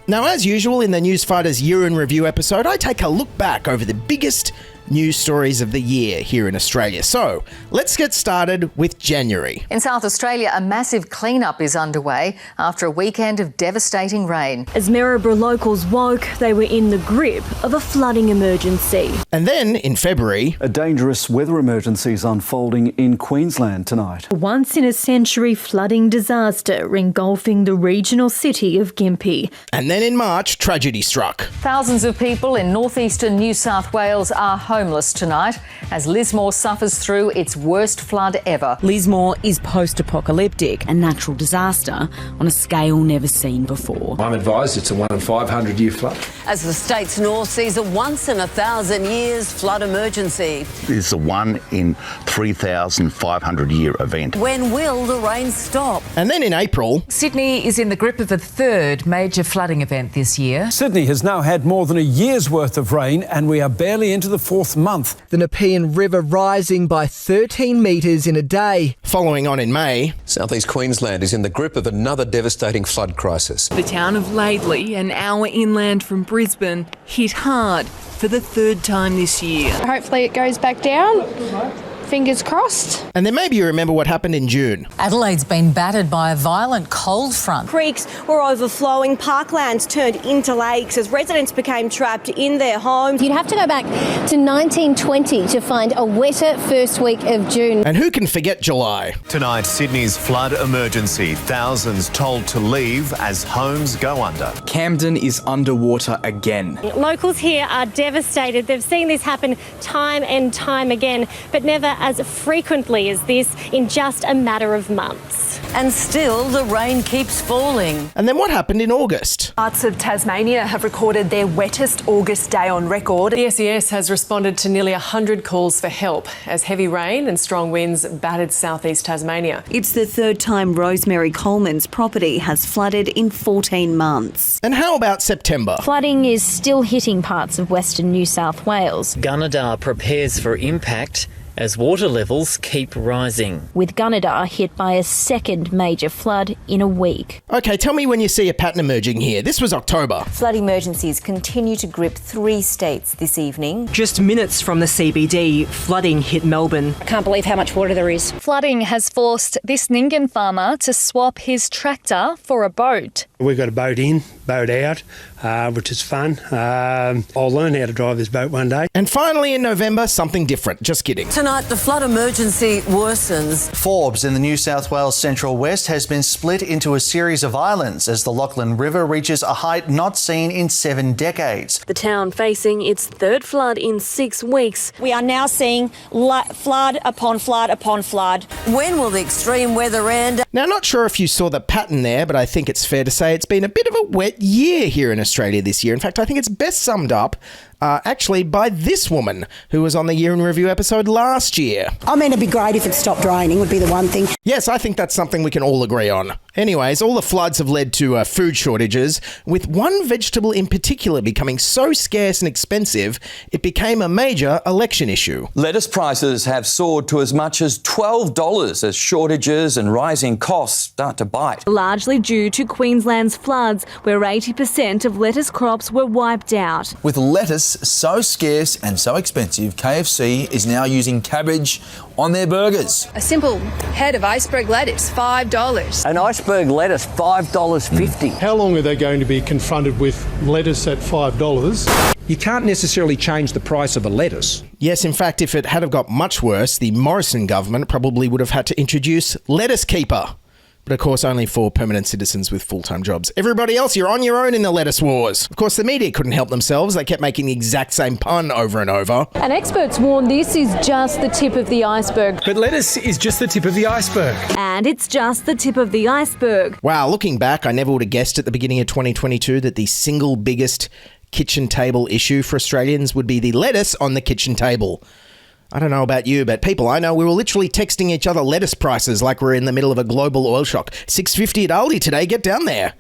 Now, as usual in the Newsfighters Year in Review episode, I take a look back over the biggest news stories of the year here in Australia. So, let's get started with January. In South Australia, a massive clean-up is underway after a weekend of devastating rain. As Maryborough locals woke, they were in the grip of a flooding emergency. And then, in February, a dangerous weather emergency is unfolding in Queensland tonight. A once-in-a-century flooding disaster engulfing the regional city of Gympie. And then in March, tragedy struck. Thousands of people in northeastern New South Wales are homeless tonight as Lismore suffers through its worst flood ever. Lismore is post-apocalyptic, a natural disaster on a scale never seen before. I'm advised it's a 1 in 500 year flood. As the state's north sees a once in 1,000 years flood emergency. It's a 1 in 3,500 year event. When will the rain stop? And then in April, Sydney is in the grip of a third major flooding event this year. Sydney has now had more than a year's worth of rain and we are barely into the fourth month. The Nepean River rising by 13 metres in a day. Following on in May, Southeast Queensland is in the grip of another devastating flood crisis. The town of Laidley, an hour inland from Brisbane, hit hard for the third time this year. Hopefully it goes back down. Fingers crossed. And then maybe you remember what happened in June. Adelaide's been battered by a violent cold front. Creeks were overflowing, parklands turned into lakes as residents became trapped in their homes. You'd have to go back to 1920 to find a wetter first week of June. And who can forget July? Tonight, Sydney's flood emergency. Thousands told to leave as homes go under. Camden is underwater again. Locals here are devastated. They've seen this happen time and time again, but never as frequently as this in just a matter of months. And still the rain keeps falling. And then what happened in August? Parts of Tasmania have recorded their wettest August day on record. The SES has responded to nearly 100 calls for help as heavy rain and strong winds battered southeast Tasmania. It's the third time Rosemary Coleman's property has flooded in 14 months. And how about September? Flooding is still hitting parts of Western New South Wales. Gunnedah prepares for impact as water levels keep rising. With Gunnedah hit by a second major flood in a week. Okay, tell me when you see a pattern emerging here. This was October. Flood emergencies continue to grip 3 states this evening. Just minutes from the CBD, flooding hit Melbourne. I can't believe how much water there is. Flooding has forced this Nyngan farmer to swap his tractor for a boat. We've got a boat in, boat out, which is fun. I'll learn how to drive this boat one day. And finally in November, something different. Just kidding. Tonight, the flood emergency worsens. Forbes in the New South Wales Central West has been split into a series of islands as the Lachlan River reaches a height not seen in 7 decades. The town facing its third flood in 6 weeks. We are now seeing flood upon flood upon flood. When will the extreme weather end? Now, not sure if you saw the pattern there, but I think it's fair to say it's been a bit of a wet year here in Australia this year. In fact, I think it's best summed up actually by this woman who was on the Year in Review episode last year. I mean, it'd be great if it stopped raining, would be the one thing. Yes, I think that's something we can all agree on. Anyways, all the floods have led to food shortages, with one vegetable in particular becoming so scarce and expensive, it became a major election issue. Lettuce prices have soared to as much as $12 as shortages and rising costs start to bite. Largely due to Queensland's floods, where 80% of lettuce crops were wiped out. With lettuce so scarce and so expensive, KFC is now using cabbage on their burgers. A simple head of iceberg lettuce, $5. An iceberg lettuce, $5.50. How long are they going to be confronted with lettuce at $5? You can't necessarily change the price of a lettuce. Yes, in fact, if it had have got much worse, the Morrison government probably would have had to introduce Lettuce Keeper. But of course, only for permanent citizens with full-time jobs. Everybody else, you're on your own in the lettuce wars. Of course, the media couldn't help themselves. They kept making the exact same pun over and over. And experts warn this is just the tip of the iceberg. But lettuce is just the tip of the iceberg. And it's just the tip of the iceberg. Wow, looking back, I never would have guessed at the beginning of 2022 that the single biggest kitchen table issue for Australians would be the lettuce on the kitchen table. I don't know about you, but people I know, we were literally texting each other lettuce prices like we're in the middle of a global oil shock. $6.50 at Aldi today, get down there.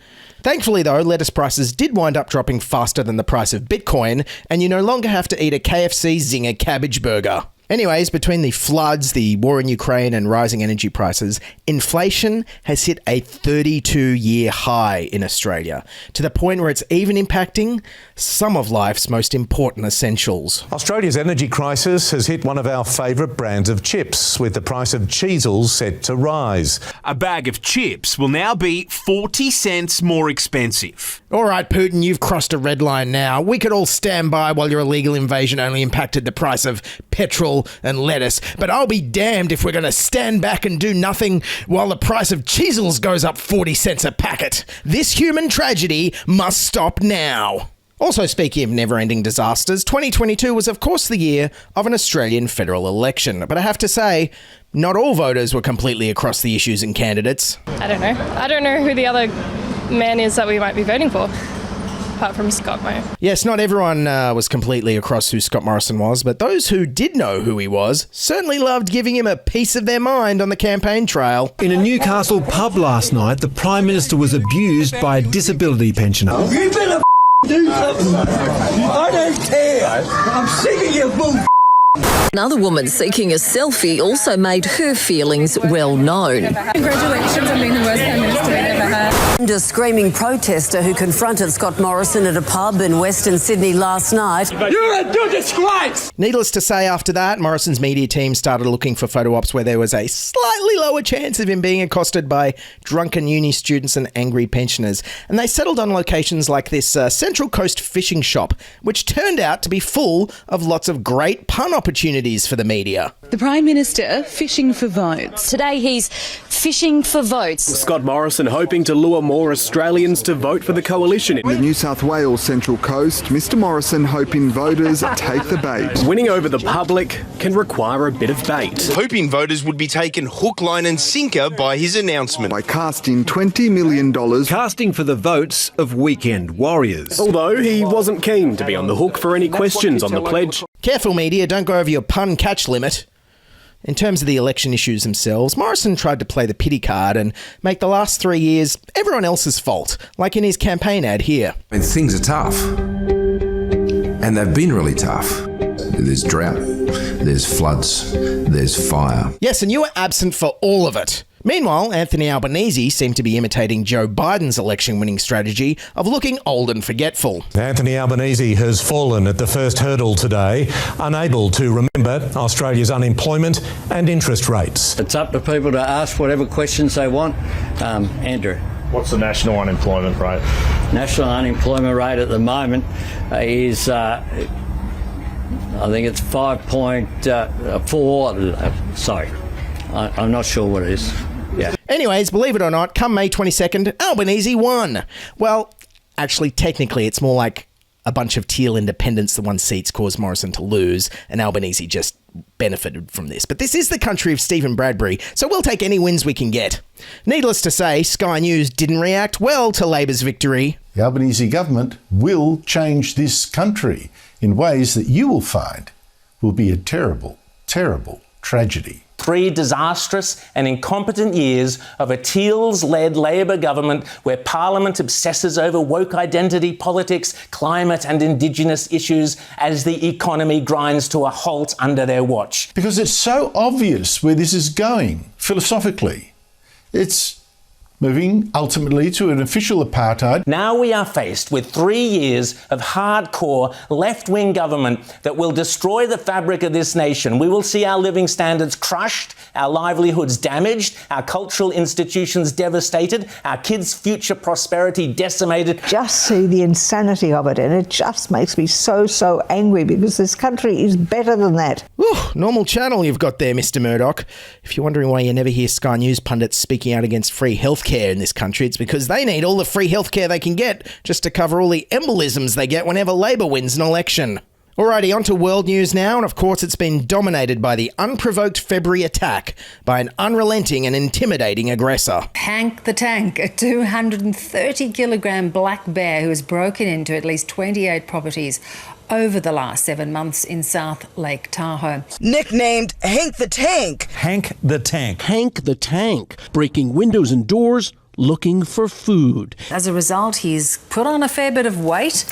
Thankfully though, lettuce prices did wind up dropping faster than the price of Bitcoin, and you no longer have to eat a KFC Zinger cabbage burger. Anyways, between the floods, the war in Ukraine and rising energy prices, inflation has hit a 32-year high in Australia, to the point where it's even impacting some of life's most important essentials. Australia's energy crisis has hit one of our favourite brands of chips, with the price of cheesels set to rise. A bag of chips will now be 40 cents more expensive. All right, Putin, you've crossed a red line now. We could all stand by while your illegal invasion only impacted the price of petrol and lettuce, but I'll be damned if we're going to stand back and do nothing while the price of cheesels goes up 40 cents a packet. This human tragedy must stop now. Also, speaking of never-ending disasters, 2022 was of course the year of an Australian federal election, but I have to say, not all voters were completely across the issues and candidates. I don't know who the other man is that we might be voting for, apart from Scott Morrison. Yes, not everyone was completely across who Scott Morrison was, but those who did know who he was certainly loved giving him a piece of their mind on the campaign trail. In a Newcastle pub last night, the Prime Minister was abused by a disability pensioner. You better do something. I don't care. I'm sick of your bull. Another woman seeking a selfie also made her feelings well known. Congratulations on being the worst Prime Minister we've ever had. A screaming protester who confronted Scott Morrison at a pub in Western Sydney last night. You're a disgrace! Needless to say, after that, Morrison's media team started looking for photo ops where there was a slightly lower chance of him being accosted by drunken uni students and angry pensioners. And they settled on locations like this Central Coast fishing shop, which turned out to be full of lots of great pun opportunities for the media. The Prime Minister fishing for votes. Today he's fishing for votes. Scott Morrison hoping to lure more Australians to vote for the coalition. In the New South Wales Central Coast, Mr Morrison hoping voters take the bait. Winning over the public can require a bit of bait. Hoping voters would be taken hook, line and sinker by his announcement. By casting $20 million. Casting for the votes of weekend warriors. Although he wasn't keen to be on the hook for any questions on the pledge. Careful media, don't go over your pun catch limit. In terms of the election issues themselves, Morrison tried to play the pity card and make the last 3 years everyone else's fault, like in his campaign ad here. I mean, things are tough, and they've been really tough. There's drought, there's floods, there's fire. Yes, and you were absent for all of it. Meanwhile, Anthony Albanese seemed to be imitating Joe Biden's election-winning strategy of looking old and forgetful. Anthony Albanese has fallen at the first hurdle today, unable to remember Australia's unemployment and interest rates. It's up to people to ask whatever questions they want. Andrew. What's the national unemployment rate? National unemployment rate at the moment is, I think it's 5.4. Sorry, I'm not sure what it is. Yeah. Anyways, believe it or not, come May 22nd, Albanese won. Well, actually, technically, it's more like a bunch of teal independents that won seats caused Morrison to lose, and Albanese just benefited from this. But this is the country of Stephen Bradbury, so we'll take any wins we can get. Needless to say, Sky News didn't react well to Labor's victory. The Albanese government will change this country in ways that you will find will be a terrible, terrible tragedy. 3 disastrous and incompetent years of a Teals-led Labor government where Parliament obsesses over woke identity politics, climate and Indigenous issues as the economy grinds to a halt under their watch. Because it's so obvious where this is going, philosophically. It's moving ultimately to an official apartheid. Now we are faced with 3 years of hardcore left-wing government that will destroy the fabric of this nation. We will see our living standards crushed, our livelihoods damaged, our cultural institutions devastated, our kids' future prosperity decimated. Just see the insanity of it, and it just makes me so angry because this country is better than that. Ooh, normal channel you've got there, Mr. Murdoch. If you're wondering why you never hear Sky News pundits speaking out against free healthcare in this country, it's because they need all the free healthcare they can get just to cover all the embolisms they get whenever Labor wins an election. Alrighty, on to world news now, and of course it's been dominated by the unprovoked February attack by an unrelenting and intimidating aggressor. Hank the Tank, a 230-kilogram black bear who has broken into at least 28 properties over the last 7 months in South Lake Tahoe. Nicknamed Hank the Tank. Hank the Tank. Hank the Tank, breaking windows and doors, looking for food. As a result, he's put on a fair bit of weight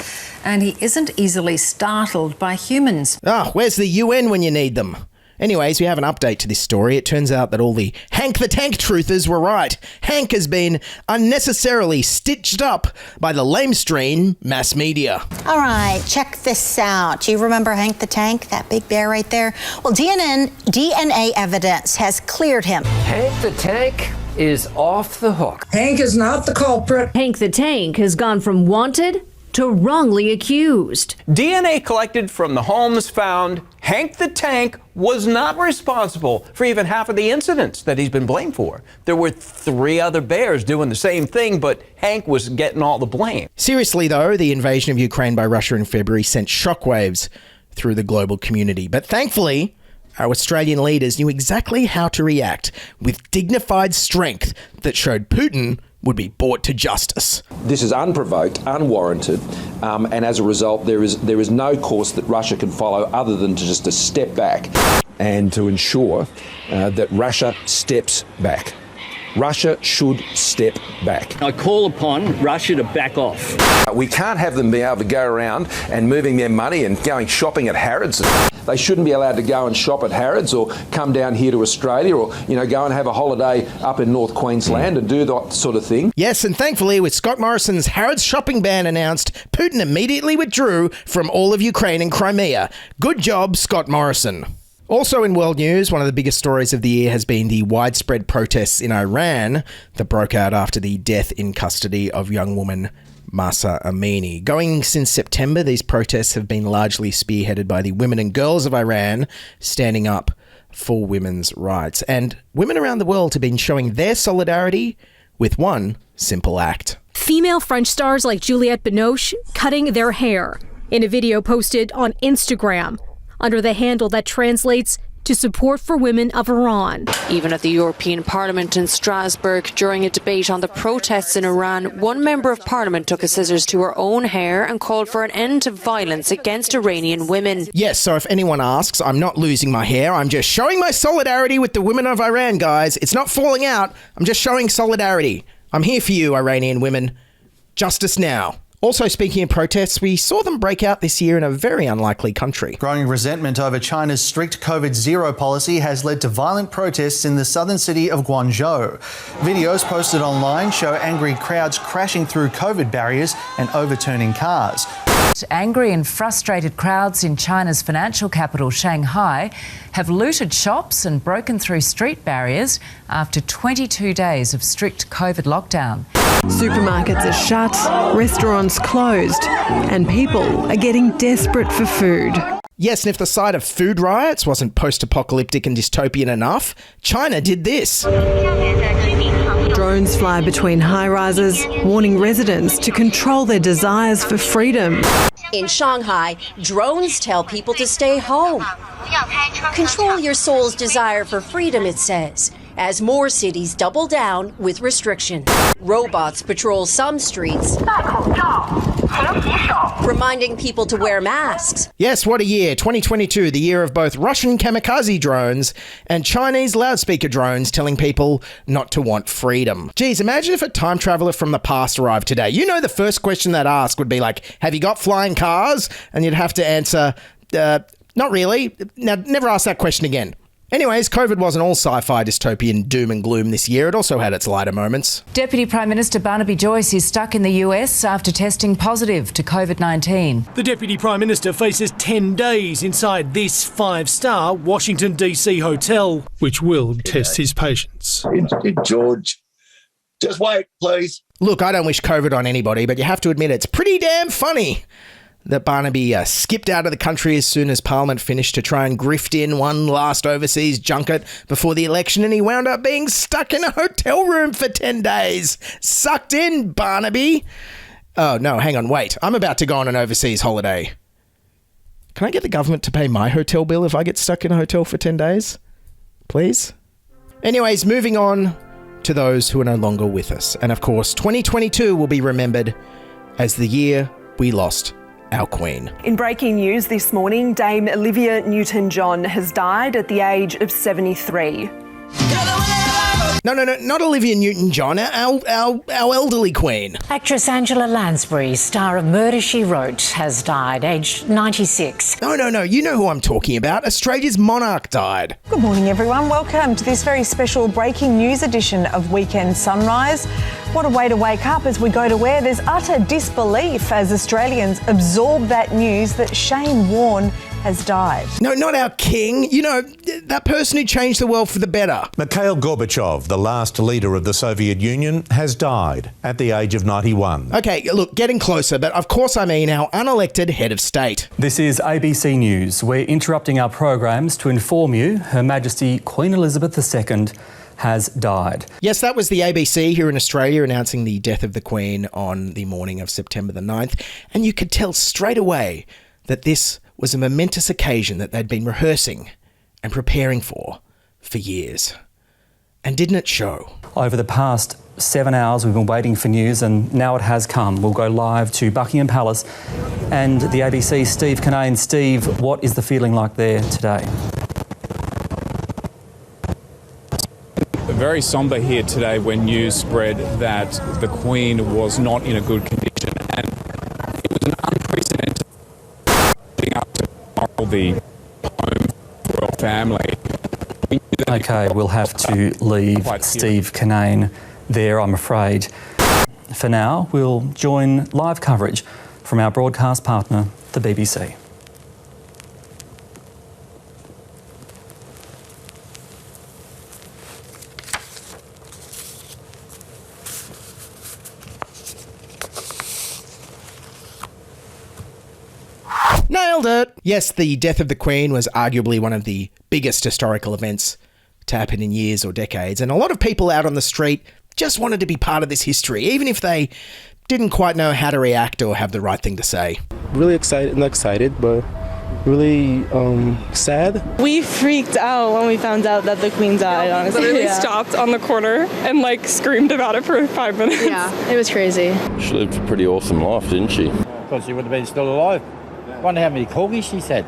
and he isn't easily startled by humans. Where's the UN when you need them? Anyways, we have an update to this story. It turns out that all the Hank the Tank truthers were right. Hank has been unnecessarily stitched up by the lamestream mass media. All right, check this out. Do you remember Hank the Tank, that big bear right there? Well, DNA evidence has cleared him. Hank the Tank is off the hook. Hank is not the culprit. Hank the Tank has gone from wanted to wrongly accused. DNA collected from the homes found Hank the Tank was not responsible for even half of the incidents that he's been blamed for. There were 3 other bears doing the same thing, but Hank was getting all the blame. Seriously though, the invasion of Ukraine by Russia in February sent shockwaves through the global community. But thankfully, our Australian leaders knew exactly how to react with dignified strength that showed Putin would be brought to justice. This is unprovoked, unwarranted, and as a result, there is no course that Russia can follow other than to just to step back and to ensure that Russia steps back. Russia should step back. I call upon Russia to back off. We can't have them be able to go around and moving their money and going shopping at Harrods. They shouldn't be allowed to go and shop at Harrods or come down here to Australia or, go and have a holiday up in North Queensland and do that sort of thing. Yes, and thankfully, with Scott Morrison's Harrods shopping ban announced, Putin immediately withdrew from all of Ukraine and Crimea. Good job, Scott Morrison. Also in world news, one of the biggest stories of the year has been the widespread protests in Iran that broke out after the death in custody of young woman Mahsa Amini. Going since September, these protests have been largely spearheaded by the women and girls of Iran standing up for women's rights. And women around the world have been showing their solidarity with one simple act. Female French stars like Juliette Binoche cutting their hair in a video posted on Instagram under the handle that translates to support for women of Iran. Even at the European Parliament in Strasbourg, during a debate on the protests in Iran, one member of Parliament took a scissors to her own hair and called for an end to violence against Iranian women. Yes, so if anyone asks, I'm not losing my hair. I'm just showing my solidarity with the women of Iran, guys. It's not falling out. I'm just showing solidarity. I'm here for you, Iranian women. Justice now. Also, speaking of protests, we saw them break out this year in a very unlikely country. Growing resentment over China's strict COVID-0 policy has led to violent protests in the southern city of Guangzhou. Videos posted online show angry crowds crashing through COVID barriers and overturning cars. Angry and frustrated crowds in China's financial capital, Shanghai, have looted shops and broken through street barriers after 22 days of strict COVID lockdown. Supermarkets are shut, restaurants closed, and people are getting desperate for food. Yes, and if the sight of food riots wasn't post-apocalyptic and dystopian enough, China did this. Drones fly between high-rises, warning residents to control their desires for freedom. In Shanghai, drones tell people to stay home. Control your soul's desire for freedom, it says, as more cities double down with restrictions. Robots patrol some streets, reminding people to wear masks. Yes, what a year. 2022, the year of both Russian kamikaze drones and Chinese loudspeaker drones telling people not to want freedom. Geez, imagine if a time traveler from the past arrived today. You know, the first question they'd ask would be like, have you got flying cars? And you'd have to answer, not really. Now, never ask that question again. Anyways, COVID wasn't all sci-fi dystopian doom and gloom this year. It also had its lighter moments. Deputy Prime Minister Barnaby Joyce is stuck in the US after testing positive to COVID-19. The Deputy Prime Minister faces 10 days inside this 5-star Washington DC hotel, which will test his patience. George, just wait, please. Look, I don't wish COVID on anybody, but you have to admit it's pretty damn funny that Barnaby skipped out of the country as soon as Parliament finished to try and grift in one last overseas junket before the election, and he wound up being stuck in a hotel room for 10 days. Sucked in, Barnaby. Oh, no, hang on, wait. I'm about to go on an overseas holiday. Can I get the government to pay my hotel bill if I get stuck in a hotel for 10 days? Please? Anyways, moving on to those who are no longer with us. And of course, 2022 will be remembered as the year we lost our Queen. In breaking news this morning, Dame Olivia Newton-John has died at the age of 73. No, not Olivia Newton-John, our elderly queen. Actress Angela Lansbury, star of Murder, She Wrote, has died, aged 96. No, you know who I'm talking about. Australia's monarch died. Good morning, everyone. Welcome to this very special breaking news edition of Weekend Sunrise. What a way to wake up as we go to air. There's utter disbelief as Australians absorb that news that Shane Warne has died. No, not our king. You know, that person who changed the world for the better. Mikhail Gorbachev, the last leader of the Soviet Union, has died at the age of 91. Okay, look, getting closer, but of course I mean our unelected head of state. This is ABC News. We're interrupting our programs to inform you Her Majesty Queen Elizabeth II has died. Yes, that was the ABC here in Australia announcing the death of the Queen on the morning of September the 9th. And you could tell straight away that this was a momentous occasion that they'd been rehearsing and preparing for years. And didn't it show? Over the past 7 hours we've been waiting for news, and now it has come. We'll go live to Buckingham Palace and the ABC's Steve Kinane. Steve, what is the feeling like there today? Very sombre here today when news spread that the Queen was not in a good condition, and it was an unprecedented thing up to the home royal family. Okay, we'll have to leave Steve Kinane there, I'm afraid. For now, we'll join live coverage from our broadcast partner, the BBC. Nailed it! Yes, the death of the Queen was arguably one of the biggest historical events to happen in years or decades, and a lot of people out on the street just wanted to be part of this history, even if they didn't quite know how to react or have the right thing to say. Really excited, but really sad. We freaked out when we found out that the Queen died, honestly. Literally stopped on the corner and screamed about it for 5 minutes. Yeah, it was crazy. She lived a pretty awesome life, didn't she? Because she would have been still alive. Wonder how many corgis she said.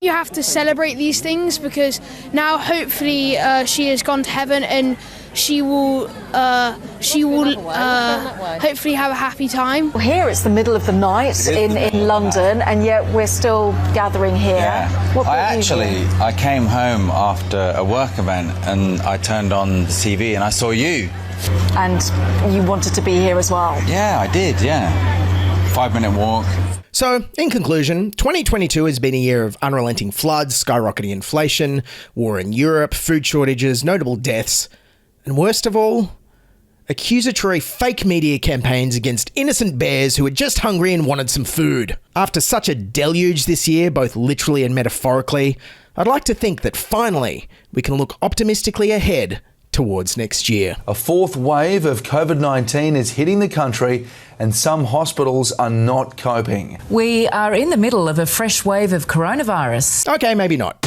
You have to celebrate these things because now hopefully she has gone to heaven and she will hopefully have a happy time. Well, here it's the middle of the night in London, and yet we're still gathering here. Yeah. I came home after a work event and I turned on the TV and I saw you. And you wanted to be here as well? Yeah, I did, yeah. 5-minute walk. So, in conclusion, 2022 has been a year of unrelenting floods, skyrocketing inflation, war in Europe, food shortages, notable deaths, and worst of all, accusatory fake media campaigns against innocent bears who were just hungry and wanted some food. After such a deluge this year, both literally and metaphorically, I'd like to think that finally we can look optimistically ahead towards next year. A fourth wave of COVID-19 is hitting the country and some hospitals are not coping. We are in the middle of a fresh wave of coronavirus. Okay, maybe not.